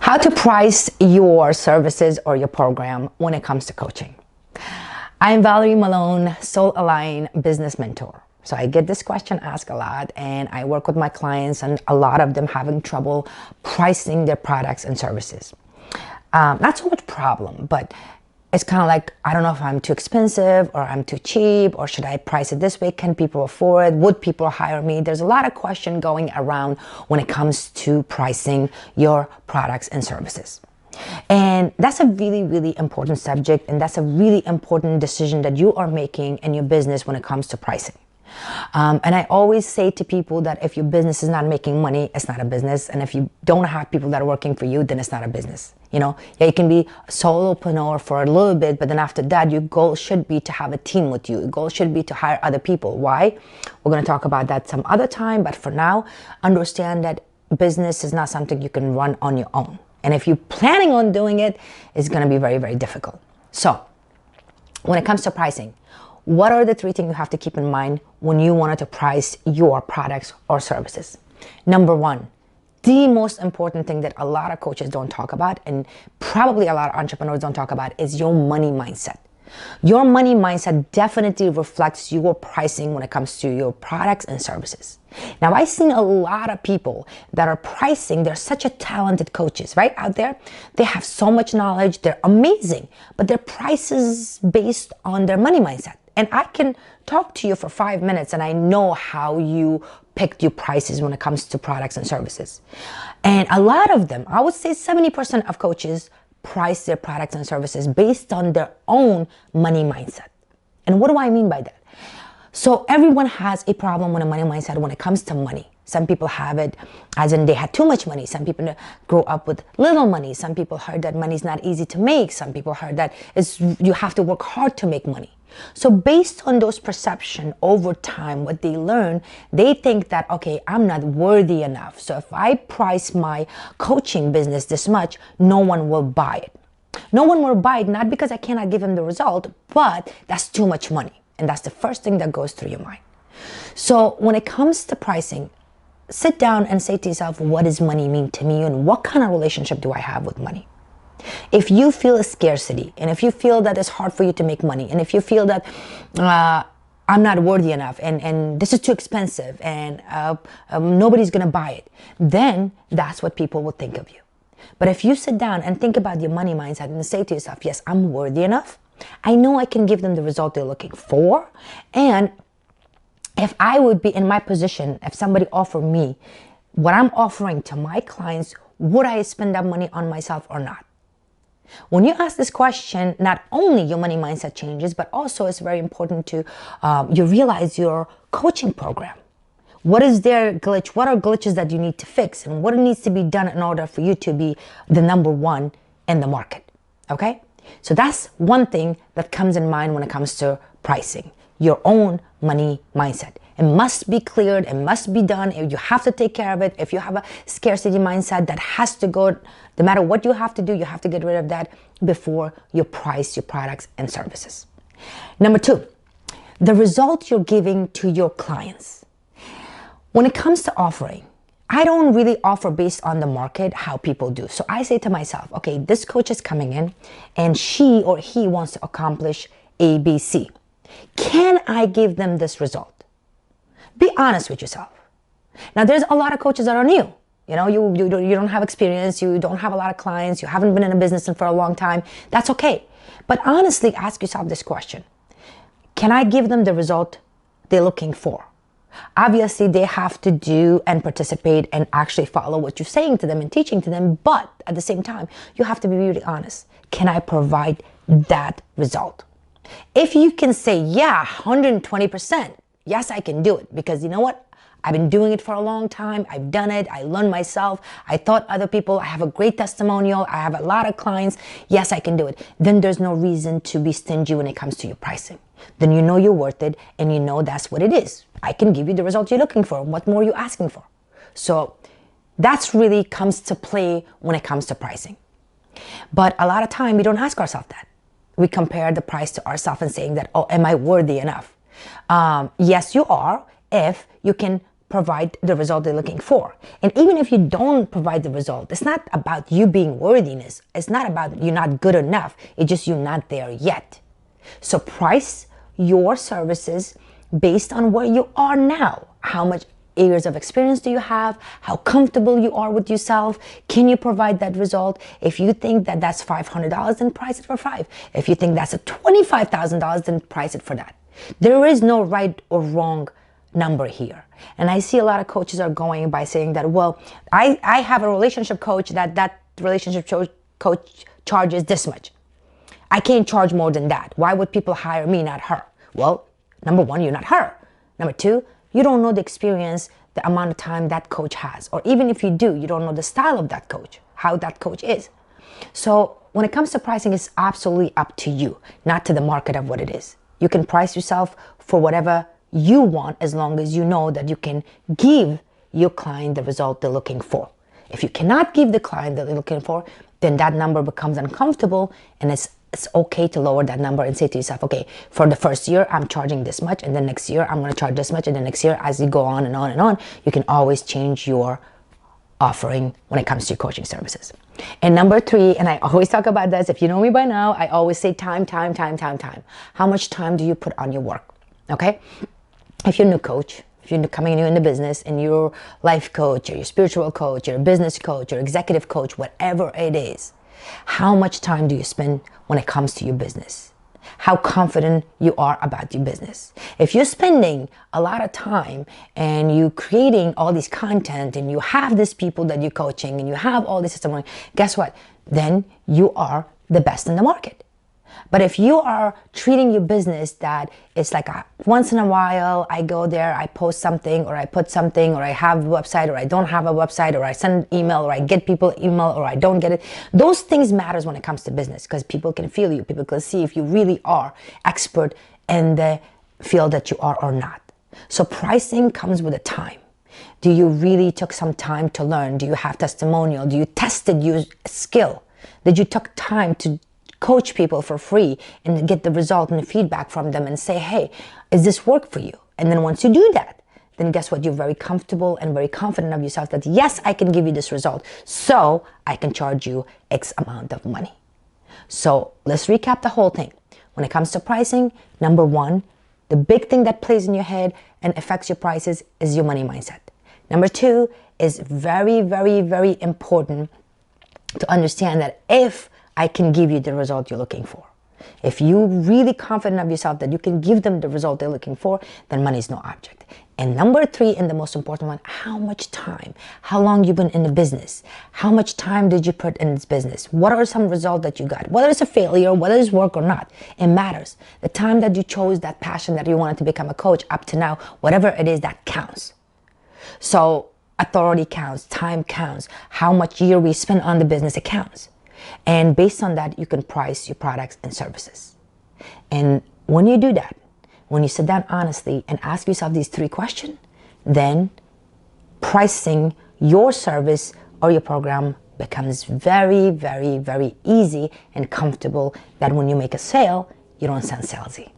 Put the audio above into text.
How to price your services or your program when it comes to coaching. I'm Valerie Malone, Soul Aligned Business Mentor. So I get this question asked a lot, and I work with my clients, and a lot of them having trouble pricing their products and services. Not so much problem, but it's kind of like, I don't know if I'm too expensive or I'm too cheap, or should I price it this way? Can people afford it? Would people hire me? There's a lot of question going around when it comes to pricing your products and services. And that's a really, really important subject, and that's a really important decision that you are making in your business when it comes to pricing. And I always say to people that if your business is not making money, it's not a business. And if you don't have people that are working for you, then it's not a business. You know, yeah, you can be a solopreneur for a little bit, but then after that, your goal should be to have a team with you. Your goal should be to hire other people. Why? We're going to talk about that some other time. But for now, understand that business is not something you can run on your own. And if you're planning on doing it, it's going to be very, very difficult. So when it comes to pricing, what are the three things you have to keep in mind when you wanted to price your products or services? Number one, the most important thing that a lot of coaches don't talk about, and probably a lot of entrepreneurs don't talk about, is your money mindset. Your money mindset definitely reflects your pricing when it comes to your products and services. Now, I've seen a lot of people that are pricing, they're such a talented coaches, right, out there. They have so much knowledge, they're amazing, but their prices based on their money mindset. And I can talk to you for 5 minutes and I know how you picked your prices when it comes to products and services. And a lot of them, I would say 70% of coaches price their products and services based on their own money mindset. And what do I mean by that? So everyone has a problem with a money mindset when it comes to money. Some people have it as in they had too much money. Some people grow up with little money. Some people heard that money is not easy to make. Some people heard that you have to work hard to make money. So based on those perceptions over time, what they learn, they think that, okay, I'm not worthy enough. So if I price my coaching business this much, no one will buy it. No one will buy it, not because I cannot give them the result, but that's too much money. And that's the first thing that goes through your mind. So when it comes to pricing, sit down and say to yourself, what does money mean to me, and what kind of relationship do I have with money? If you feel a scarcity, and if you feel that it's hard for you to make money, and if you feel that I'm not worthy enough, and this is too expensive, and nobody's going to buy it, then that's what people will think of you. But if you sit down and think about your money mindset and say to yourself, yes, I'm worthy enough. I know I can give them the result they're looking for. And if I would be in my position, if somebody offered me what I'm offering to my clients, would I spend that money on myself or not? When you ask this question, not only your money mindset changes, but also it's very important to you realize your coaching program. What is their glitch? What are glitches that you need to fix? And what needs to be done in order for you to be the number one in the market? Okay? So that's one thing that comes in mind when it comes to pricing. Your own money mindset. It must be cleared. It must be done. You have to take care of it. If you have a scarcity mindset, that has to go. No matter what you have to do, you have to get rid of that before you price your products and services. Number two, the result you're giving to your clients. When it comes to offering, I don't really offer based on the market how people do. So I say to myself, okay, this coach is coming in and she or he wants to accomplish A, B, C. Can I give them this result? Be honest with yourself. Now, there's a lot of coaches that are new. You know, you don't have experience, you don't have a lot of clients, you haven't been in a business for a long time. That's okay. But honestly, ask yourself this question. Can I give them the result they're looking for? Obviously, they have to do and participate and actually follow what you're saying to them and teaching to them. But at the same time, you have to be really honest. Can I provide that result? If you can say, yeah, 120%, yes, I can do it. Because you know what? I've been doing it for a long time. I've done it. I learned myself. I taught other people. I have a great testimonial. I have a lot of clients. Yes, I can do it. Then there's no reason to be stingy when it comes to your pricing. Then you know you're worth it, and you know that's what it is. I can give you the result you're looking for. What more are you asking for? So that's really comes to play when it comes to pricing. But a lot of time we don't ask ourselves that. We compare the price to ourselves and saying that, oh, am I worthy enough? Yes, you are if you can provide the result they're looking for. And even if you don't provide the result, it's not about you being worthiness. It's not about you not good enough. It's just you're not there yet. So price your services based on where you are now. How much years of experience do you have? How comfortable you are with yourself? Can you provide that result? If you think that that's $500, then price it for $5. If you think that's a $25,000, then price it for that. There is no right or wrong number here. And I see a lot of coaches are going by saying that, well, I have a relationship coach that relationship coach charges this much. I can't charge more than that. Why would people hire me, not her? Well, number one, you're not her. Number two, you don't know the experience, the amount of time that coach has. Or even if you do, you don't know the style of that coach, how that coach is. So when it comes to pricing, it's absolutely up to you, not to the market of what it is. You can price yourself for whatever you want as long as you know that you can give your client the result they're looking for. If you cannot give the client that they're looking for, then that number becomes uncomfortable, and it's okay to lower that number and say to yourself, okay, for the first year, I'm charging this much, and then next year, I'm going to charge this much, and then next year, as you go on and on and on, you can always change your offering when it comes to your coaching services. And number three, and I always talk about this, if you know me by now, I always say time. How much time do you put on your work? Okay? If you're a new coach, if you're coming new in the business and you're a life coach or your spiritual coach or a business coach or executive coach, whatever it is, how much time do you spend when it comes to your business? How confident you are about your business. If you're spending a lot of time and you creating all this content and you have these people that you're coaching and you have all this system, guess what? Then you are the best in the market. But if you are treating your business that it's like once in a while I go there, I post something or I put something or I have a website or I don't have a website or I send email or I get people email or I don't get it. Those things matters when it comes to business because people can feel you. People can see if you really are expert in the field that you are or not. So pricing comes with a time. Do you really took some time to learn? Do you have testimonial? Do you tested your skill? Did you took time to coach people for free and get the result and the feedback from them and say, hey, is this work for you? And then once you do that, then guess what? You're very comfortable and very confident of yourself that yes, I can give you this result. So I can charge you X amount of money. So let's recap the whole thing. When it comes to pricing, number one, the big thing that plays in your head and affects your prices is your money mindset. Number two is very, very, very important to understand that if I can give you the result you're looking for. If you're really confident of yourself that you can give them the result they're looking for, then money is no object. And number three, and the most important one, how much time? How long you've been in the business? How much time did you put in this business? What are some results that you got? Whether it's a failure, whether it's work or not, it matters. The time that you chose that passion that you wanted to become a coach up to now, whatever it is, that counts. So authority counts, time counts, how much year we spend on the business, it counts. And based on that, you can price your products and services. And when you do that, when you sit down honestly and ask yourself these three questions, then pricing your service or your program becomes very, very, very easy and comfortable that when you make a sale, you don't sound salesy.